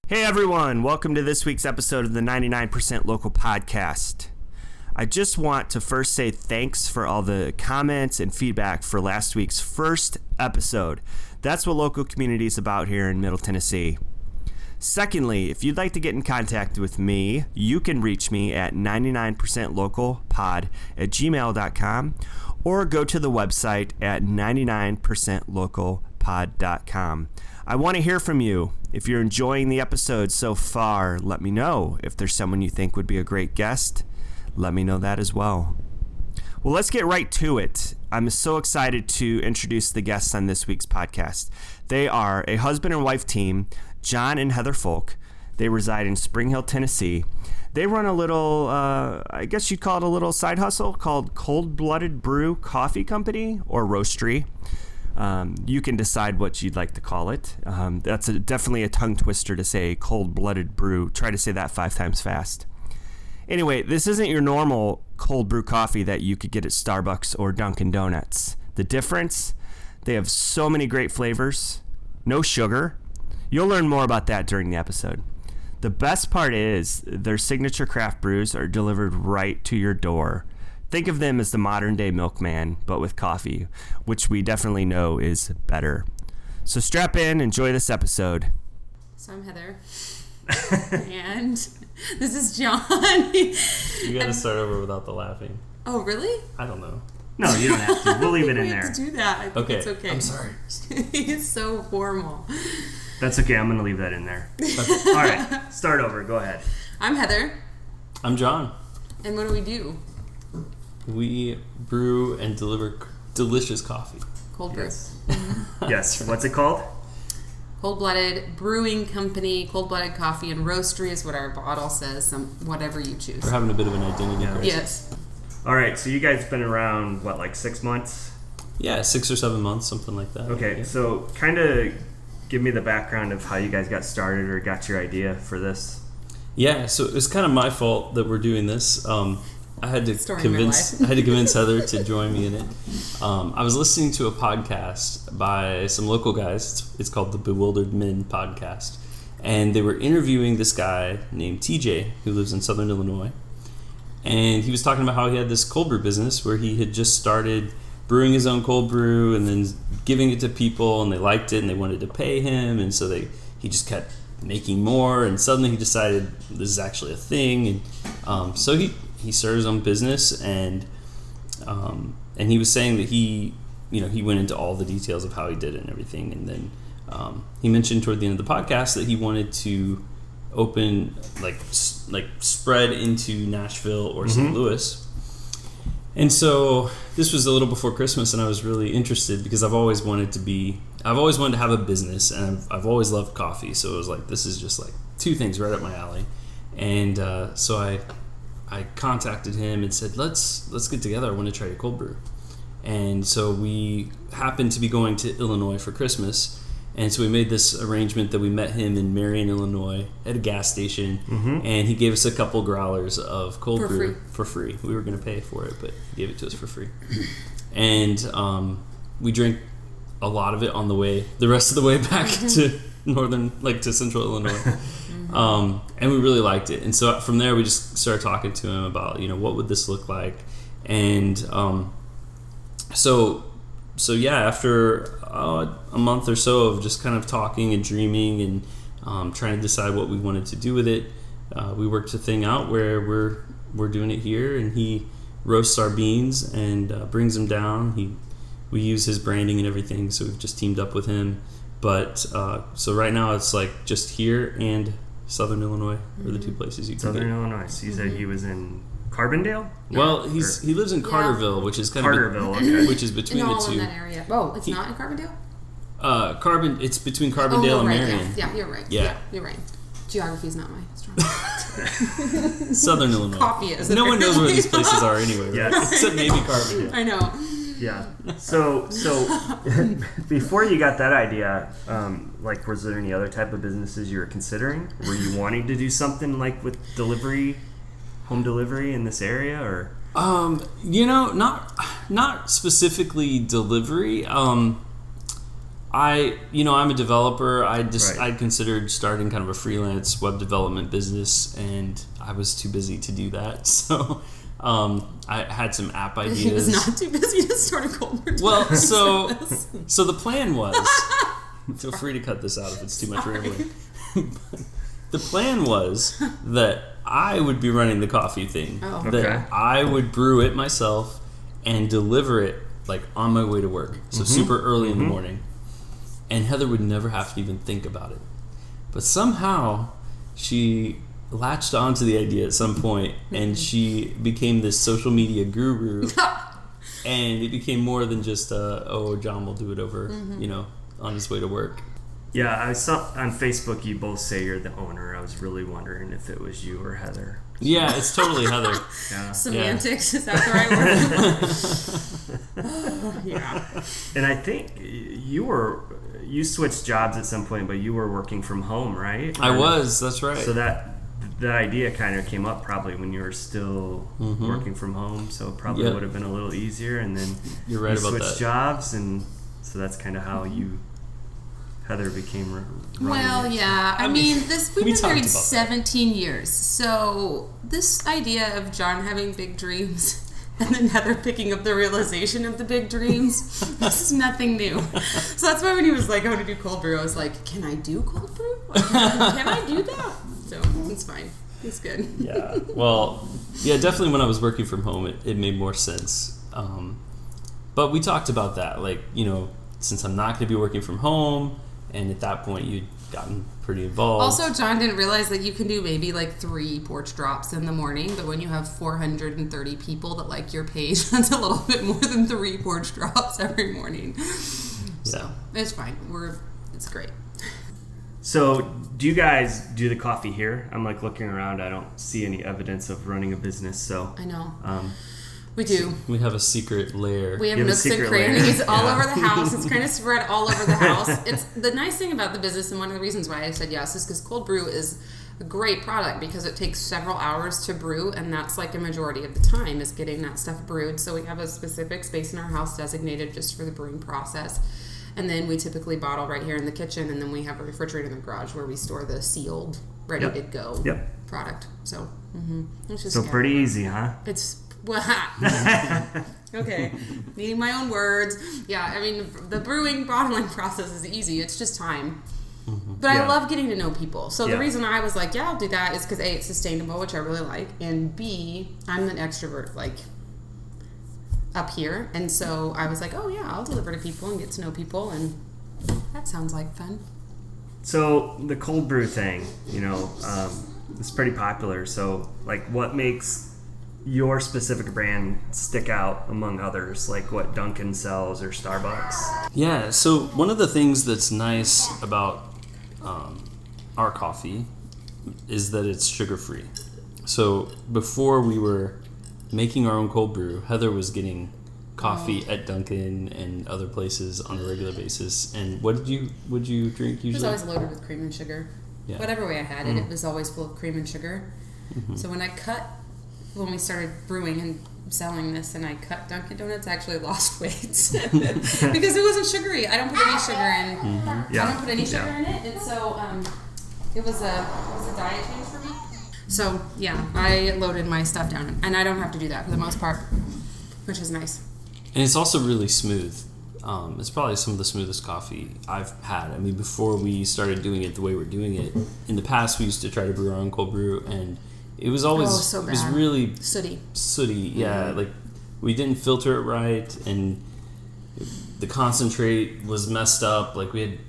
Hey everyone, welcome to this week's episode of the 99% Local Podcast. I just want to first say thanks for all the comments and feedback for last week's first episode. That's what local community is about here in Middle Tennessee. Secondly, if you'd like to get in contact with me, you can reach me at 99percentlocalpod@gmail.com or go to the website at 99percentlocalpod.com. I want to hear from you. If you're enjoying the episode so far, let me know. If there's someone you think would be a great guest, let me know that as well. Well, let's get right to it. I'm so excited to introduce the guests on this week's podcast. They are a husband and wife team, Jon and Heather Fulk. They reside in Spring Hill, Tennessee. They run a little, I guess you'd call it a little side hustle called Cold Blooded Brew Coffee Company or Roastery. You can decide what you'd like to call it. That's definitely a tongue twister to say Cold Blooded Brew. Try to say that 5 times fast. Anyway, this isn't your normal cold brew coffee that you could get at Starbucks or Dunkin' Donuts. The difference? They have so many great flavors. No sugar. You'll learn more about that during the episode. The best part is their signature craft brews are delivered right to your door. Think of them as the modern day milkman, but with coffee, which we definitely know is better. So strap in, enjoy this episode. So I'm Heather, and this is Jon. You gotta start over without the laughing. Oh, really? I don't know. No, you don't have to. We'll leave it in we there. have to do that. I think it's okay. I'm sorry. It's so formal. That's okay. I'm going to leave that in there. All right. Start over. Go ahead. I'm Heather. I'm Jon. And what do we do? We brew and deliver delicious coffee. Cold brew. Yes. Yes. What's it called? Cold Blooded Brewing Company, Cold Blooded Coffee and Roastery is what our bottle says, whatever you choose. We're having a bit of an identity crisis. Yes. All right. So you guys been around, what, like 6 months? Yeah, 6 or 7 months, something like that. Okay. Yeah. So kind of give me the background of how you guys got started or got your idea for this. Yeah, so it was kind of my fault that we're doing this. I had to convince Heather to join me in it. I was listening to a podcast by some local guys. It's called the Bewildered Men Podcast, and they were interviewing this guy named TJ who lives in Southern Illinois, and he was talking about how he had this cold brew business where he had just started brewing his own cold brew and then giving it to people, and they liked it and they wanted to pay him, and so he just kept making more, and suddenly he decided this is actually a thing, and so he started his own business, and he was saying that he went into all the details of how he did it and everything, and then he mentioned toward the end of the podcast that he wanted to open like spread into Nashville or St. Louis. And so this was a little before Christmas, and I was really interested because I've always wanted to have a business, and I've always loved coffee. So it was like, this is just like 2 things right up my alley. And so I contacted him and said, let's get together. I want to try a cold brew. And so we happened to be going to Illinois for Christmas. And so we made this arrangement that we met him in Marion, Illinois at a gas station. And he gave us a couple growlers of cold brew for free. We were going to pay for it, but he gave it to us for free. And we drank a lot of it on the rest of the way back to to central Illinois. And we really liked it. And so from there, we just started talking to him about, what would this look like? And so yeah, after a month or so of just kind of talking and dreaming and trying to decide what we wanted to do with it, we worked a thing out where we're doing it here, and he roasts our beans and brings them down. We use his branding and everything, so we've just teamed up with him. But so right now it's like just here and Southern Illinois are the 2 places you can Southern get. Illinois. So you said he was in Carbondale? Well, he lives in Carterville, which is which is between the two. In that area. Oh, it's not in Carbondale? It's between Carbondale and Marion. Yeah, you're right. Yeah, you're right. Geography's not my strong Southern Illinois. Coffee is. No one knows where these places are anyway, right? Yes. Except maybe Carbondale. I know. Yeah. So before you got that idea, was there any other type of businesses you were considering? Were you wanting to do something like with home delivery in this area, or? Not specifically delivery. I'm a developer. I Right. considered starting kind of a freelance web development business, and I was too busy to do that. So I had some app ideas. He was not too busy to start a cold brew. Well, so the plan was. Feel free to cut this out if it's too much rambling. The plan was that I would be running the coffee thing. Oh. Okay. That I would brew it myself and deliver it like on my way to work. So super early in the morning. And Heather would never have to even think about it. But somehow she latched onto the idea at some point, and she became this social media guru. And it became more than just, Jon will do it over, on his way to work. Yeah, I saw on Facebook you both say you're the owner. I was really wondering if it was you or Heather. Yeah, it's totally Heather. Yeah. Semantics, is that the right word? Yeah. And I think you switched jobs at some point, but you were working from home, right? I was, that's right. So that idea kind of came up probably when you were still working from home, so it probably would have been a little easier. And then You're right about switched that. jobs, and so that's kind of how Heather became running Well, it. yeah. I mean, mean, we've we been talked married about that. 17 years. So this idea of Jon having big dreams and then Heather picking up the realization of the big dreams, this is nothing new. So that's why when he was like, I want to do cold brew, I was like, can I do cold brew? Can I do that? So it's fine. It's good. Yeah. Well, yeah, definitely when I was working from home, it made more sense. But we talked about that, like, since I'm not going to be working from home, and at that point you'd gotten pretty involved. Also, Jon didn't realize that you can do maybe like 3 porch drops in the morning, but when you have 430 people that like your page, that's a little bit more than 3 porch drops every morning. So it's fine. It's great. So do you guys do the coffee here? I'm like looking around. I don't see any evidence of running a business. So I know. We do. We have a secret lair. We have You have a nooks and secret lair. crannies all over the house. It's kind of spread all over the house. It's the nice thing about the business, and one of the reasons why I said yes is because cold brew is a great product because it takes several hours to brew, and that's like a majority of the time is getting that stuff brewed. So we have a specific space in our house designated just for the brewing process. And then we typically bottle right here in the kitchen, and then we have a refrigerator in the garage where we store the sealed, ready to go product. So it's just pretty easy, huh? It's okay. Needing my own words. Yeah, I mean the brewing bottling process is easy. It's just time. But I love getting to know people. So the reason I was like, yeah, I'll do that is because A, it's sustainable, which I really like, and B, I'm an extrovert, like up here, and so I was like, oh yeah, I'll deliver to people and get to know people, and that sounds like fun. So the cold brew thing, it's pretty popular. So like, what makes your specific brand stick out among others, like what Dunkin' sells or Starbucks? Yeah, so one of the things that's nice about our coffee is that it's sugar-free. So before we were making our own cold brew, Heather was getting coffee at Dunkin' and other places on a regular basis. And what did you drink usually? It was always loaded with cream and sugar. Yeah. Whatever way I had it, it was always full of cream and sugar. So when we started brewing and selling this, and I cut Dunkin' Donuts, I actually lost weight because it wasn't sugary. I don't put any sugar in. I don't put any sugar in it, and so it was a diet change for me. So yeah, I loaded my stuff down, and I don't have to do that for the most part, which is nice. And it's also really smooth. It's probably some of the smoothest coffee I've had. I mean, before we started doing it the way we're doing it, in the past we used to try to brew our own cold brew, and it was always so bad. It was really sooty. Yeah, like we didn't filter it right, and the concentrate was messed up. Like we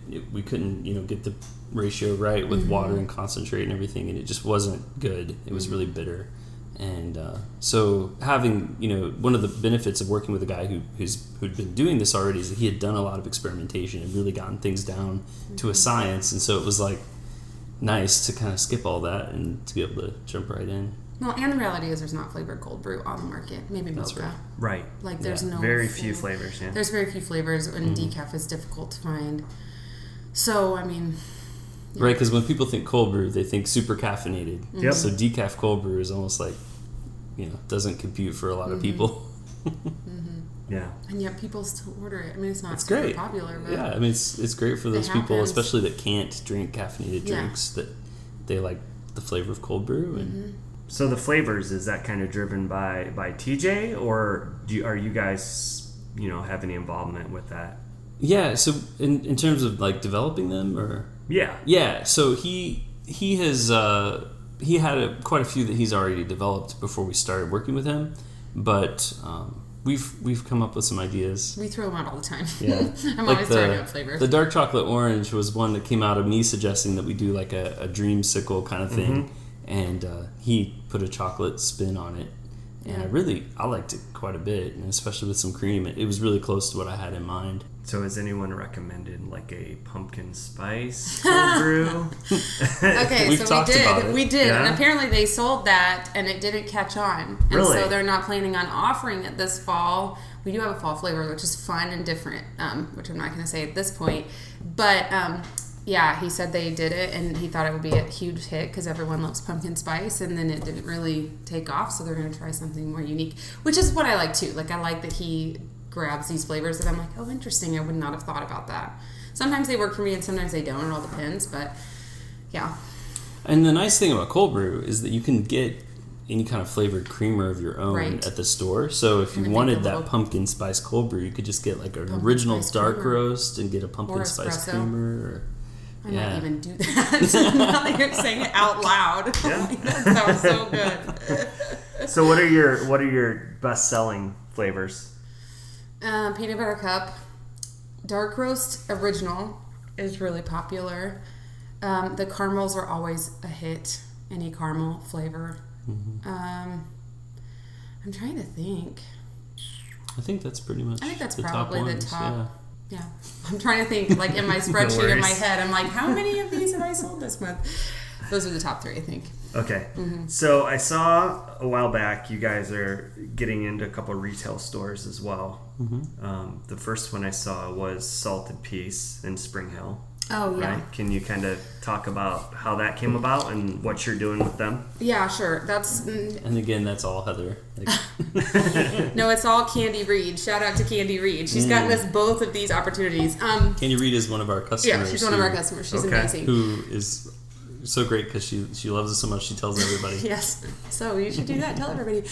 couldn't get the ratio right with water and concentrate and everything, and it just wasn't good. It was really bitter. And so having, one of the benefits of working with a guy who'd been doing this already is that he had done a lot of experimentation and really gotten things down to a science. And so it was like nice to kind of skip all that and to be able to jump right in. Well, and the reality is there's not flavored cold brew on the market. Maybe That's mocha. Right. Like there's no very few flavors. Yeah. There's very few flavors, and decaf is difficult to find. So I mean. Yeah. Right, because when people think cold brew, they think super caffeinated. Yep. So decaf cold brew is almost like, doesn't compute for a lot of people. Yeah. And yet people still order it. I mean, it's not It's super great. popular, but Yeah, I mean, it's great for those people, especially that can't drink caffeinated drinks, that they like the flavor of cold brew. And So the flavors, is that kind of driven by TJ, or are you guys, have any involvement with that? Yeah, so in terms of like developing them, or yeah, so he has he had quite a few that he's already developed before we started working with him, but we've come up with some ideas. We throw them out all the time. Yeah, I'm like always throwing out flavors. The dark chocolate orange was one that came out of me suggesting that we do like a dreamsicle kind of thing, and he put a chocolate spin on it, and I liked it quite a bit, and especially with some cream, it was really close to what I had in mind. So has anyone recommended like a pumpkin spice cold brew? Okay, We've so talked about it. We did, Yeah? and apparently they sold that, and it didn't catch on, and Really? so they're not planning on offering it this fall. We do have a fall flavor, which is fun and different, which I'm not going to say at this point, but yeah, he said they did it, and he thought it would be a huge hit because everyone loves pumpkin spice, and then it didn't really take off, so they're going to try something more unique, which is what I like too. Like, I like that he grabs these flavors that I'm like, oh, interesting, I would not have thought about that. Sometimes they work for me and sometimes they don't. It all depends, but yeah. And the nice thing about cold brew is that you can get any kind of flavored creamer of your own at the store. So if you wanted that pumpkin spice cold brew, you could just get like an original dark roast and get a pumpkin spice creamer. I might even do that. Now that you're saying it out loud. Yeah. That sounds so good. So what are your best selling flavors? Peanut butter cup, dark roast original is really popular. The caramels are always a hit. Any caramel flavor. I'm trying to think. I think that's pretty much. I think that's the probably top ones, the top. Yeah. I'm trying to think. Like in my spreadsheet in my head, I'm like, how many of these have I sold this month? Those are the top 3, I think. Okay. So I saw a while back you guys are getting into a couple of retail stores as well. The first one I saw was Salted Peace in Spring Hill. Oh, yeah. Right? Can you kind of talk about how that came about and what you're doing with them? Yeah, sure. That's and again, that's all Heather. Like, no, it's all Candy Reed. Shout out to Candy Reed. She's gotten us both of these opportunities. Candy Reed is one of our customers. Yeah, she's one of our customers. She's amazing. Who is so great because she loves us so much she tells everybody. Yes. So you should do that. Tell everybody.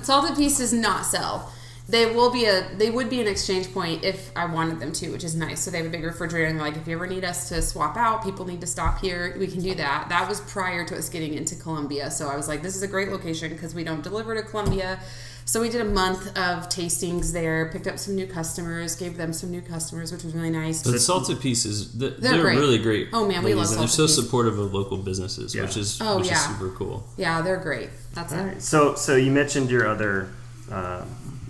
Salted Peace does not sell. They would be an exchange point if I wanted them to, which is nice. So they have a big refrigerator, and they're like, if you ever need us to swap out, people need to stop here, we can do that. That was prior to us getting into Columbia. So I was like, this is a great location because we don't deliver to Columbia. So we did a month of tastings there, picked up some new customers, gave them some new customers, which was really nice. But Salted Pieces, they're great. really great. Oh man, we love Salted Peace. They're so Peace. supportive of local businesses, which is super cool. Yeah, they're great. That's All it. right. So you mentioned your other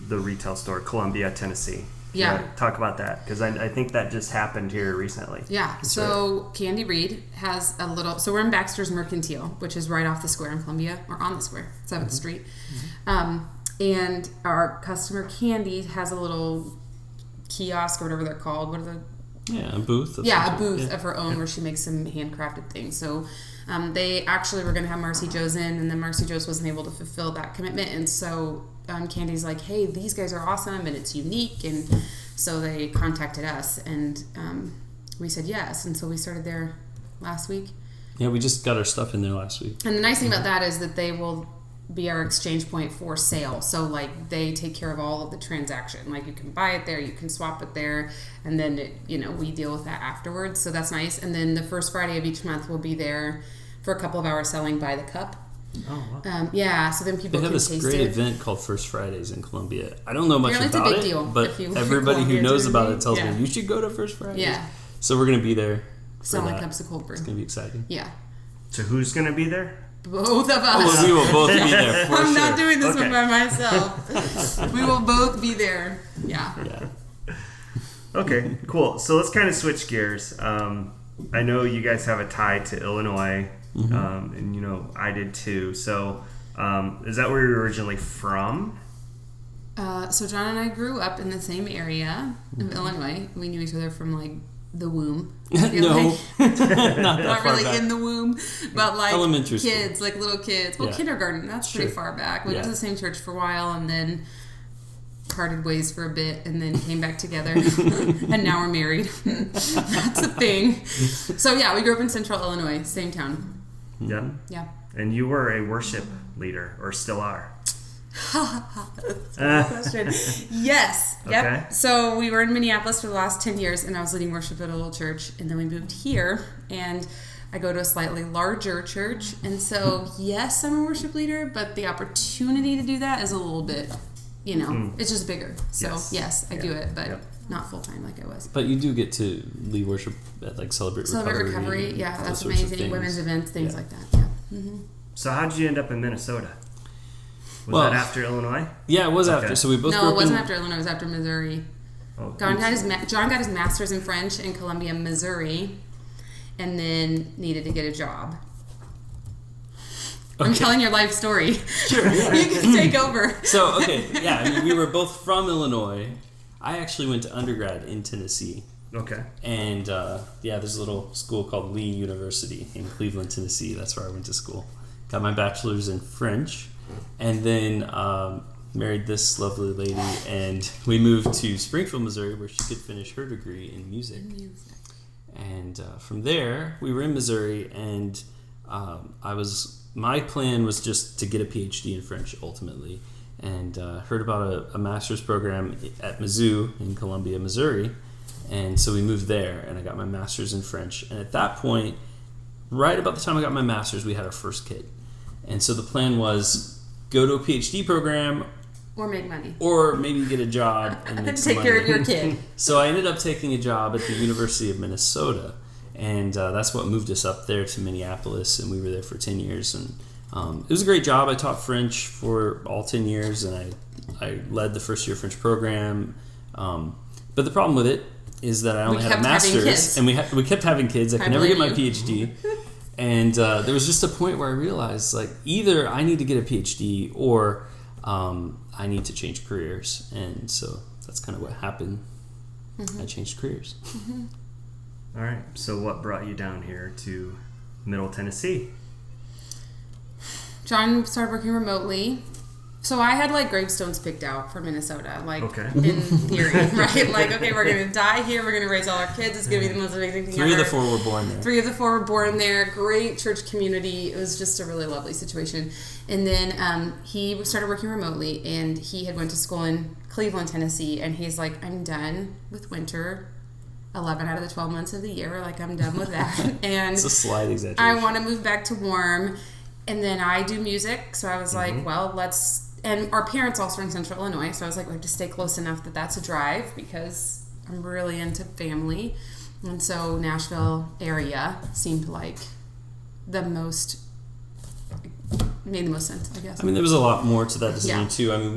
the retail store, Columbia, Tennessee. Yeah. Talk about that because I think that just happened here recently. Yeah. So Candy Reed has a little. So we're in Baxter's Mercantile, which is right off the square in Columbia, or on the square, 7th Street. And our customer Candy has a little kiosk or whatever they're called. What are the? Yeah, a booth. Yeah, a booth of her own where she makes some handcrafted things. So they actually were going to have Marcy Joe's in, and then Marcy Joe's wasn't able to fulfill that commitment, and so Candy's like, hey, these guys are awesome and it's unique, and so they contacted us, and we said yes, and so we started there last week. Yeah, we just got our stuff in there last week. And the nice thing about that is that they will be our exchange point for sale. So like they take care of all of the transaction. Like you can buy it there, you can swap it there, and then we deal with that afterwards. So that's nice. And then the first Friday of each month we'll be there for a couple of hours selling by the cup. Oh, wow. Yeah, so then people they can have taste this great it. event called First Fridays in Columbia. I don't know much Apparently about it's a big deal but if you everybody who knows about it tells Yeah. me you should go to First Fridays. Yeah. So we're going to be there. Selling cups of cold brew. It's going to be exciting. Yeah. So who's going to be there? Both of us. Well, we will both be there for I'm sure. not doing this Okay. one by myself. We will both be there. Yeah. Yeah. Okay, cool. So let's kind of switch gears. I know you guys have a tie to Illinois, and I did too. So is that where you're originally from? So Jon and I grew up in the same area of Illinois. We knew each other from like the womb. No, not that Not far really back. in the womb, but like Elementary school. kids, like little kids. Well, Yeah. kindergarten, that's pretty Sure. far back. We went to the same church for a while, and then parted ways for a bit and then came back together. And now we're married. That's a thing. So yeah, we grew up in Central Illinois, same town. Yeah. Yeah. And you were a worship leader, or still are? That's a good question. Yes. Yep. Okay. So we were in Minneapolis for the last 10 years, and I was leading worship at a little church, and then we moved here, and I go to a slightly larger church, and so yes, I'm a worship leader, but the opportunity to do that is a little bit, it's just bigger. So yes, I do it, but not full time like I was. But you do get to lead worship at like Celebrate Recovery. Yeah, that's amazing. Women's events, things like that. Yeah. Mm-hmm. So how did you end up in Minnesota? Was that after Illinois? Yeah, it was after. So we both. No, it wasn't after Illinois. It was after Missouri. Oh, Jon got his master's in French in Columbia, Missouri, and then needed to get a job. Okay. I'm telling your life story. Sure. You can take over. So, we were both from Illinois. I actually went to undergrad in Tennessee. Okay. And, there's a little school called Lee University in Cleveland, Tennessee. That's where I went to school. Got my bachelor's in French. And then married this lovely lady, and we moved to Springfield, Missouri, where she could finish her degree in music. And from there, we were in Missouri, and my plan was just to get a PhD in French ultimately, and heard about a master's program at Mizzou in Columbia, Missouri, and so we moved there, and I got my master's in French. And at that point, right about the time I got my master's, we had our first kid, and so the plan was go to a PhD program, or make money, or maybe get a job and make some take care of your kid. So I ended up taking a job at the University of Minnesota, and that's what moved us up there to Minneapolis, and we were there for 10 years, and it was a great job. I taught French for all 10 years, and I led the first year French program, but the problem with it is that I only had a master's, and we kept having kids. I could never get my PhD. And there was just a point where I realized, like, either I need to get a PhD or I need to change careers. And so that's kind of what happened. Mm-hmm. I changed careers. Mm-hmm. All right. So what brought you down here to Middle Tennessee? Jon started working remotely. So I had like gravestones picked out for Minnesota, like in theory, right? Like, okay, we're going to die here. We're going to raise all our kids. It's going to be the most amazing thing ever. 3 of the 4 were born there. 3 of the 4 were born there. Great church community. It was just a really lovely situation. And then he started working remotely, and he had went to school in Cleveland, Tennessee, and he's like, I'm done with winter. 11 out of the 12 months of the year, like, I'm done with that. And it's a slight exaggeration. I want to move back to warm. And then I do music, so I was like, well, let's... And our parents also are in Central Illinois, so I was like, we have to stay close enough that that's a drive, because I'm really into family. And so Nashville area seemed like made the most sense, I guess. I mean, there was a lot more to that decision, too. I mean,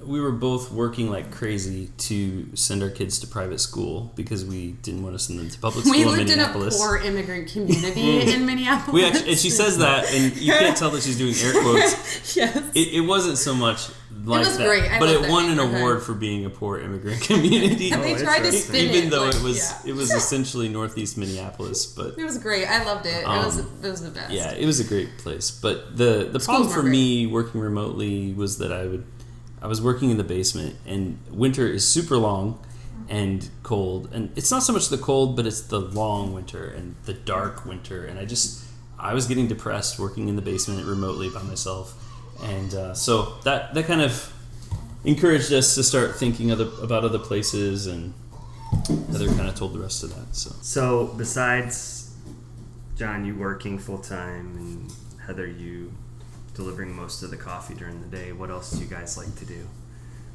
we were both working like crazy to send our kids to private school because we didn't want to send them to public school in Minneapolis. We lived in a poor immigrant community in Minneapolis. And she says that, and you can't tell that she's doing air quotes. Yes. It wasn't so much like that. Great. But it won an award for being a poor immigrant community. And they tried to spin it. Even though it was essentially Northeast Minneapolis. But it was great. I loved it. It was the best. Yeah, it was a great place. But the problem for me working remotely was that I was working in the basement, and winter is super long and cold. And it's not so much the cold, but it's the long winter and the dark winter. And I was getting depressed working in the basement remotely by myself. And so that kind of encouraged us to start thinking about other places, and Heather kind of told the rest of that. So besides Jon, you working full-time, and Heather, you delivering most of the coffee during the day, what else do you guys like to do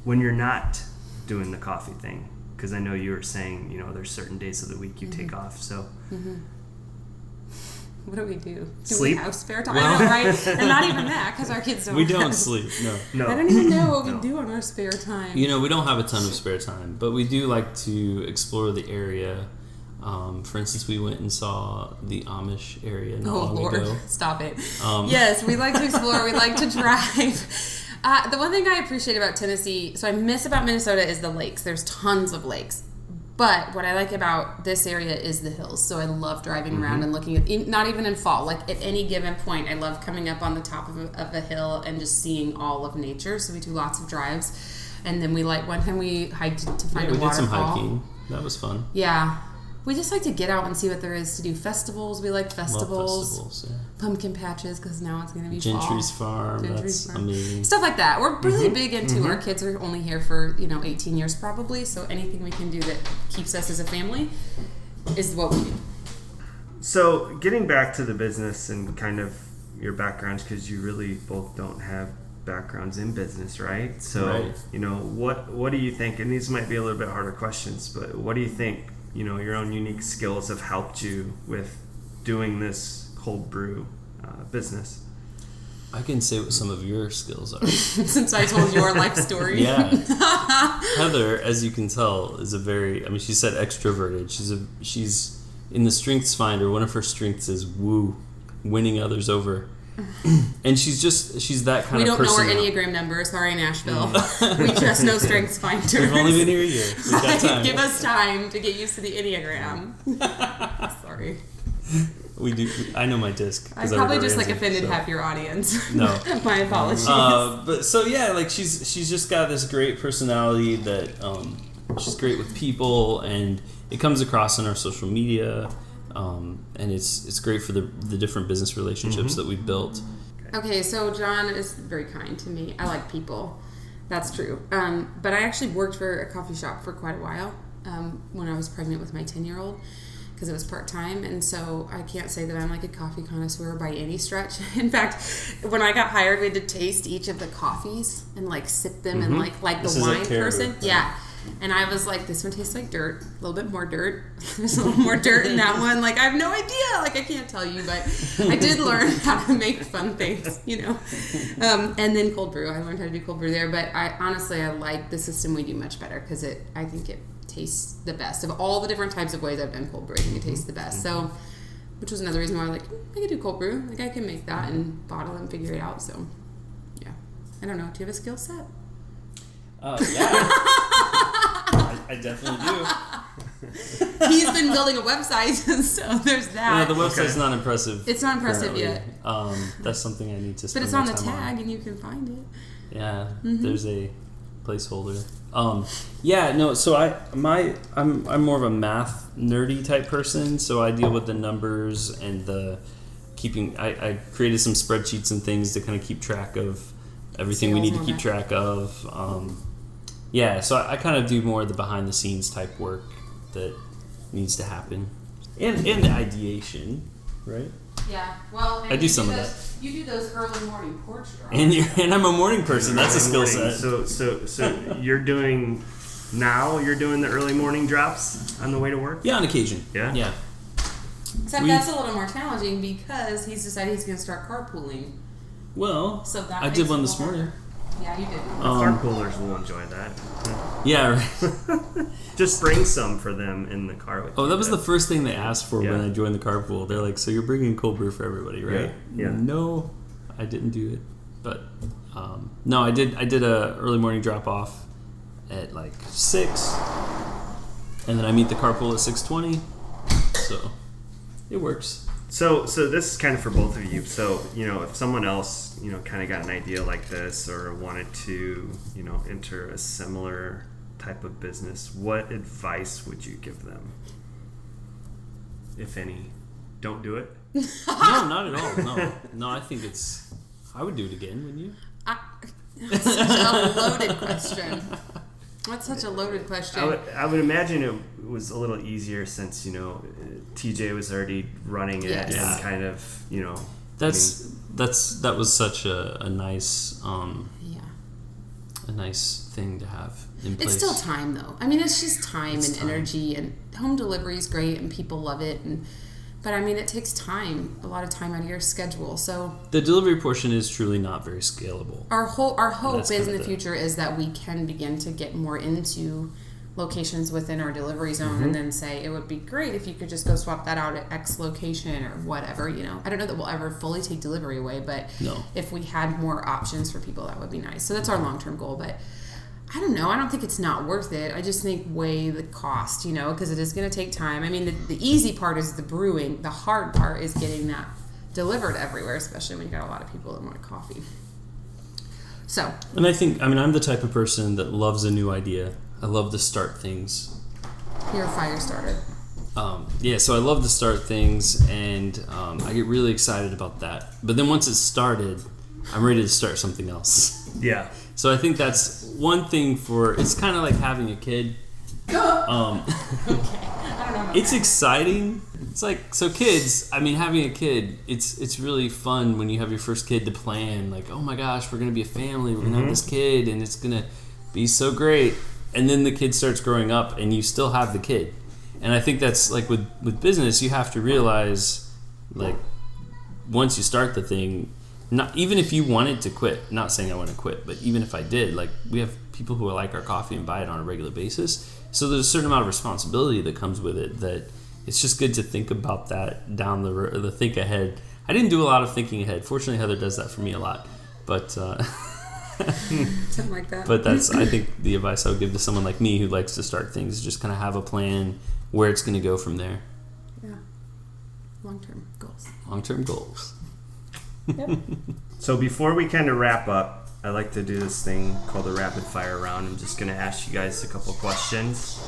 when you're not doing the coffee thing? Because I know you were saying, there's certain days of the week you take off, so what do we do? Sleep? We have spare time? I know, right? And not even that, because our kids don't. We don't sleep. No. I don't even know what we do on our spare time. We don't have a ton of spare time, but we do like to explore the area. For instance, we went and saw the Amish area not long ago. Stop it. Yes, we like to explore. We like to drive. The one thing I appreciate about Tennessee, so I miss about Minnesota, is the lakes. There's tons of lakes. But what I like about this area is the hills. So I love driving around and looking at, not even in fall, like at any given point, I love coming up on the top of a hill and just seeing all of nature. So we do lots of drives. And then one time we hiked to find a waterfall. We did some hiking. That was fun. Yeah. We just like to get out and see what there is to do. Festivals, we like festivals. Love festivals, yeah. Pumpkin patches, because now it's going to be Gentry's fall. Farm, that's amazing. Stuff like that. We're really big into our kids are only here for, 18 years probably, so anything we can do that keeps us as a family is what we do. So getting back to the business and kind of your backgrounds, because you really both don't have backgrounds in business, right? So, right. What do you think, and these might be a little bit harder questions, but what do you think, your own unique skills have helped you with doing this cold brew business? I can say what some of your skills are. Since I told your life story. Yeah. Heather, as you can tell, is she said extroverted. She's in the Strengths Finder, one of her strengths is winning others over. And she's that kind of person. We don't know our Enneagram number. Sorry, Nashville. We just know Strengths Finders. We've only been here a year. We've got time. Give us time to get used to the Enneagram. Sorry. We do. I know my disc. I probably just offended half your audience. No. My apologies. She's just got this great personality that she's great with people, and it comes across in our social media. And it's great for the different business relationships that we've built. Okay, so Jon is very kind to me. I like people. That's true. But I actually worked for a coffee shop for quite a while when I was pregnant with my 10-year-old, because it was part-time. And so I can't say that I'm like a coffee connoisseur by any stretch. In fact, when I got hired, we had to taste each of the coffees and sip them and like the wine person. Yeah. And I was like, this one tastes like dirt, a little bit more dirt. There's a little more dirt in that one. I have no idea. I can't tell you, but I did learn how to make fun things, And then cold brew. I learned how to do cold brew there. But I like the system we do much better, because I think it tastes the best. Of all the different types of ways I've done cold brew, I think it tastes the best. So, which was another reason why I could do cold brew. I can make that and bottle and figure it out. So, yeah. I don't know. Do you have a skill set? Yeah. I definitely do. He's been building a website, so there's that. The website's not impressive. It's not impressive currently. Yet. That's something I need to spend But it's on the time tag, and you can find it. Yeah, there's a placeholder. So I'm more of a math nerdy type person, so I deal with the numbers and I created some spreadsheets and things to kind of keep track of everything we need to keep track of. So I kind of do more of the behind the scenes type work that needs to happen, and the ideation, right? Yeah, well, and I do some of that. You do those early morning porch drops. And I'm a morning person. That's a skill set. So you're doing the early morning drops on the way to work? Yeah, on occasion. Yeah. Except that's a little more challenging, because he's decided he's going to start carpooling. Well, so that I did one this morning. Yeah, you did. Carpoolers will enjoy that. Yeah, right. Just bring some for them in the car with you. That was the first thing they asked for when I joined the carpool. They're like, so you're bringing cold brew for everybody, right? Yeah. No, I didn't do it. But, no, I did a early morning drop off at 6. And then I meet the carpool at 6:20. So, it works. So this is kind of for both of you. So, if someone else, kind of got an idea like this, or wanted to, enter a similar type of business, what advice would you give them? If any. Don't do it? No, not at all. No, I think I would do it again, wouldn't you? That's such a loaded question. That's such a loaded question. I would imagine it was a little easier since, TJ was already running it and kind of, that was such a nice a nice thing to have in place. It's still time, though. I mean, it's just time and energy, and home delivery is great and people love it, but I mean, it takes time, a lot of time out of your schedule. So the delivery portion is truly not very scalable. Our hope is in the future is that we can begin to get more into locations within our delivery zone, and then say it would be great if you could just go swap that out at X location or whatever. I don't know that we'll ever fully take delivery away, but if we had more options for people, that would be nice. So that's our long-term goal. But I don't know. I don't think it's not worth it. I just think weigh the cost, because it is going to take time. I mean, the easy part is the brewing. The hard part is getting that delivered everywhere, especially when you got a lot of people that want coffee. So. And I think, I'm the type of person that loves a new idea. I love to start things. You're a fire starter. So I love to start things, and I get really excited about that. But then once it's started, I'm ready to start something else. Yeah. So I think that's one thing it's kind of like having a kid. Okay. I don't know about It's that. exciting. It's like, so kids, having a kid, it's really fun when you have your first kid to plan. Like, oh my gosh, we're going to be a family. We're going to have this kid, and it's going to be so great. And then the kid starts growing up, and you still have the kid. And I think that's like with business, you have to realize, like, once you start the thing, not even if you wanted to quit, not saying I want to quit, but even if I did, like, we have people who like our coffee and buy it on a regular basis. So there's a certain amount of responsibility that comes with it, that it's just good to think about that down the road, the think ahead. I didn't do a lot of thinking ahead. Fortunately, Heather does that for me a lot. But something like that. But that's, I think, the advice I would give to someone like me who likes to start things, is just kind of have a plan where it's going to go from there. Yeah. Long-term goals. Long-term goals. Yep. So before we kind of wrap up, I like to do this thing called the rapid fire round. I'm just going to ask you guys a couple questions,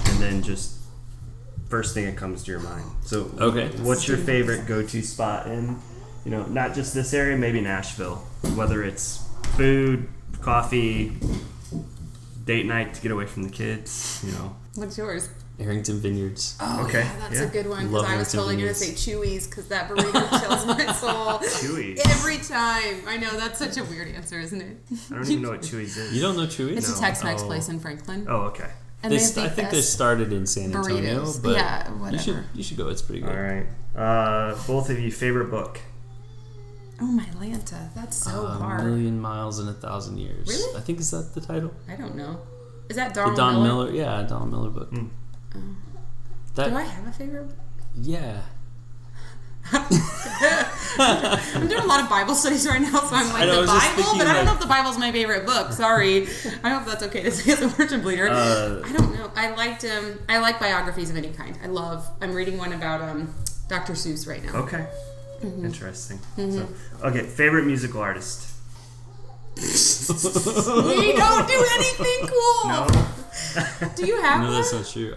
and then just first thing that comes to your mind. So, okay, what's your favorite go-to spot in, not just this area, maybe Nashville, whether it's food, coffee, date night to get away from the kids, What's yours? Arrington Vineyards. Oh, okay. Yeah, that's a good one, because Love I was Arrington totally going to Vineyards. say Chewy's, because that burrito chills my soul. Chewy's. Every time. I know, that's such a weird answer, isn't it? I don't even know what Chewy's is. You don't know Chewy's? It's No. a Tex-Mex place in Franklin. Oh, okay. And I they have think the they best started in San Antonio, burritos. but Yeah, whatever. you should go. It's pretty good. All right. Both of you, favorite book? Oh, my Lanta. That's so A hard. Million Miles in 1,000 Years. Really? I think, is that the title? I don't know. Is that The Donald Don Miller? Miller. Yeah, Don Miller book. Mm. Oh. That, Do I have a favorite book? Yeah. I'm doing a lot of Bible studies right now, so I'm like, I know, I the was just Bible? thinking, But I don't know like- if the Bible's my favorite book. Sorry. I hope that's okay to say as a worship leader. I don't know. I like biographies of any kind. I'm reading one about Dr. Seuss right now. Okay. Interesting. So, okay, favorite musical artist? We don't do anything cool. No? Do you have No, one? that's not true.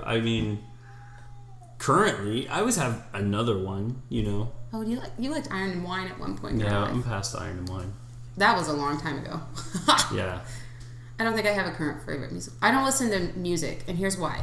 Currently, I always have another one, Oh, you liked Iron and Wine at one point in Yeah, your I'm life. past Iron and Wine. That was a long time ago. Yeah. I don't think I have a current favorite music. I don't listen to music, and here's why.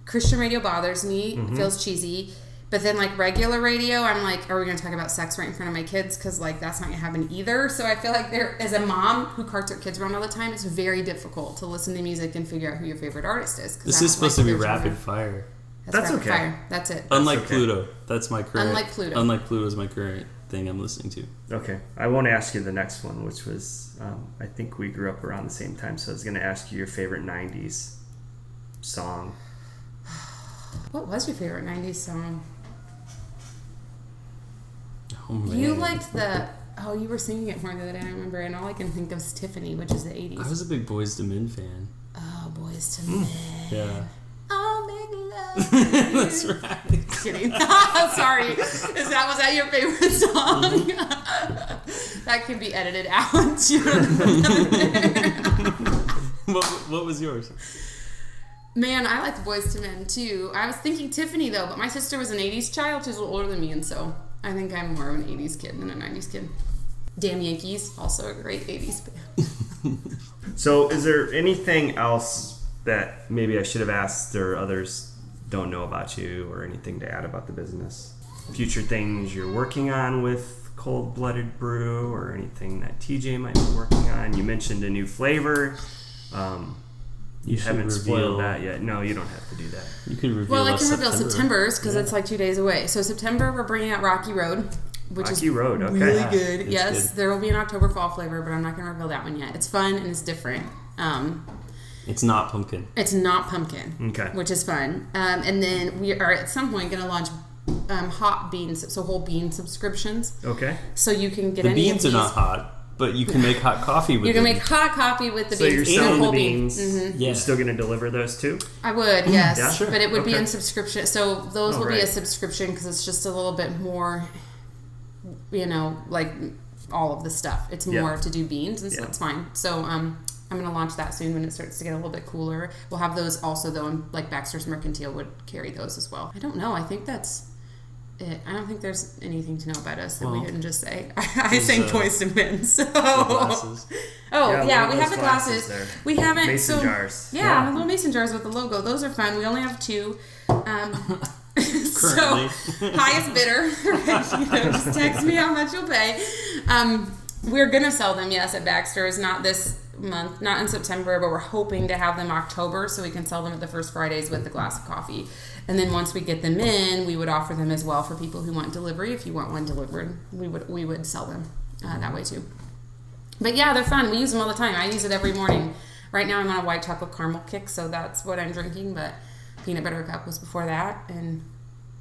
Christian radio bothers me, feels cheesy. But then, like, regular radio, I'm like, are we going to talk about sex right in front of my kids? Because, like, that's not going to happen either. So I feel like as a mom who carts her kids around all the time, it's very difficult to listen to music and figure out who your favorite artist is. This is supposed to be rapid fire. That's rapid okay. fire. That's it. Unlike okay. Pluto. That's my current. Unlike Pluto is my current thing I'm listening to. Okay. I won't ask you the next one, which was, I think we grew up around the same time, so I was going to ask you your favorite 90s song. What was your favorite 90s song? Oh, man. You liked you were singing it more the other day, I remember, and all I can think of is Tiffany, which is the 80s. I was a big Boyz II Men fan. Oh, Boys to Men. Yeah. I'll make love to you. That's right. Kidding. Sorry. Was that your favorite song? That could be edited out. What was yours? Man, I like the Boys to Men too. I was thinking Tiffany though, but my sister was an 80s child. She's a little older than me, and so I think I'm more of an 80s kid than a 90s kid. Damn Yankees, also a great 80s band. So is there anything else that maybe I should have asked or others don't know about you, or anything to add about the business? Future things you're working on with Cold Blooded Brew, or anything that TJ might be working on? You mentioned a new flavor. You haven't spoiled that yet. No, you don't have to do that. You can reveal. Well, I can reveal September's because it's like 2 days away. So September, we're bringing out Rocky Road, which Rocky is Road, okay. really Yeah, good. it's Yes, good. there will be an October fall flavor, but I'm not going to reveal that one yet. It's fun and it's different. It's not pumpkin. It's not pumpkin, Okay. which is fun. And then we are at some point going to launch hot beans, so whole bean subscriptions. Okay. So you can get The any beans of are these. not hot, but you can make hot coffee with You can them. make hot coffee with the So beans. you're and selling the whole bean. beans. Yeah. You're still going to deliver those too? I would, yes. Yeah, sure. But it would be Okay. in subscription. So those will be right. a subscription because it's just a little bit more, like all of the stuff. It's more to do beans, and so it's fine. So I'm going to launch that soon when it starts to get a little bit cooler. We'll have those also, though, and like Baxter's Mercantile would carry those as well. I don't know. I think that's it. I don't think there's anything to know about us that we didn't just say. I sang Toys to Win, so... we have the glasses. We haven't... Mason jars. Yeah, little mason jars with the logo. Those are fun. We only have 2. So, highest bidder, just text me how much you'll pay. We're going to sell them, yes, at Baxter's, not this month, not in September, but we're hoping to have them October so we can sell them at the first Fridays with a glass of coffee. And then once we get them in, we would offer them as well for people who want delivery. If you want one delivered, we would sell them that way too. But yeah, they're fun. We use them all the time. I use it every morning. Right now I'm on a white chocolate caramel kick, so that's what I'm drinking, but peanut butter cup was before that, and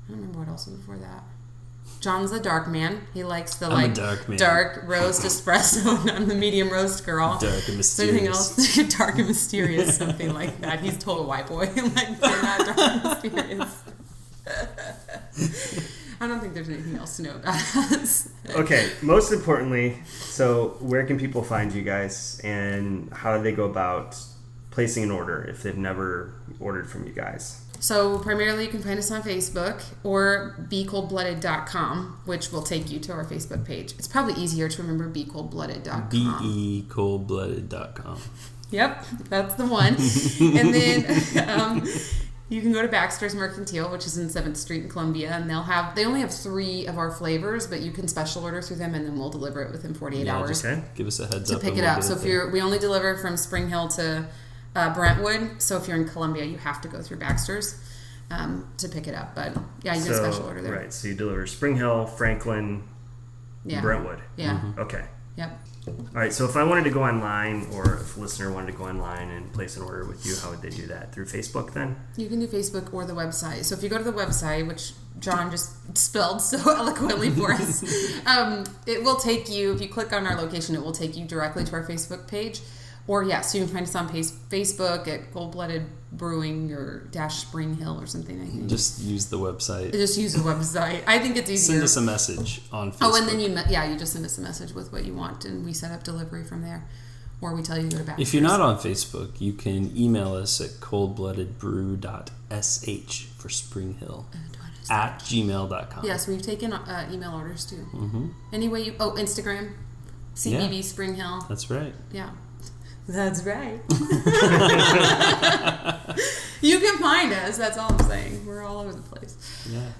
I don't remember what else was before that. John's a dark man. He likes the dark roast espresso, and I'm the medium roast girl. Dark and mysterious. Anything else? Dark and mysterious, something like that. He's total white boy. Like, they're not dark and mysterious. I don't think there's anything else to know about us. Okay, most importantly, so where can people find you guys, and how do they go about placing an order if they've never ordered from you guys? So primarily you can find us on Facebook or becoldblooded.com, which will take you to our Facebook page. It's probably easier to remember becoldblooded.com. becoldblooded.com. Yep, that's the one. And then you can go to Baxter's Mercantile, which is in 7th Street in Columbia, and they only have 3 of our flavors, but you can special order through them, and then we'll deliver it within 48 hours. Okay. Give us a heads up. To pick it up. So we only deliver from Spring Hill to Brentwood, so if you're in Columbia, you have to go through Baxter's to pick it up. But yeah, you can special order there. Right, so you deliver Spring Hill, Franklin, Brentwood. Yeah. Mm-hmm. Okay. Yep. All right, so if I wanted to go online, or if a listener wanted to go online and place an order with you, how would they do that? Through Facebook then? You can do Facebook or the website. So if you go to the website, which Jon just spelled so eloquently for us, it will take you, if you click on our location, it will take you directly to our Facebook page. Or yes, you can find us on Facebook at Cold Blooded Brewing or Spring Hill or something, I think. Just use the website. Just use the website. I think it's easier. Send us a message on Facebook. Oh, and then you just send us a message with what you want, and we set up delivery from there. Or we tell you to go to Baxter's. If you're not on Facebook, you can email us at coldbloodedbrew.sh for Spring Hill at gmail.com. Yes, we've taken email orders too. Mm-hmm. Anyway, Instagram, CBB Spring Hill. That's right. Yeah. That's right. You can find us. That's all I'm saying. We're all over the place. Yeah.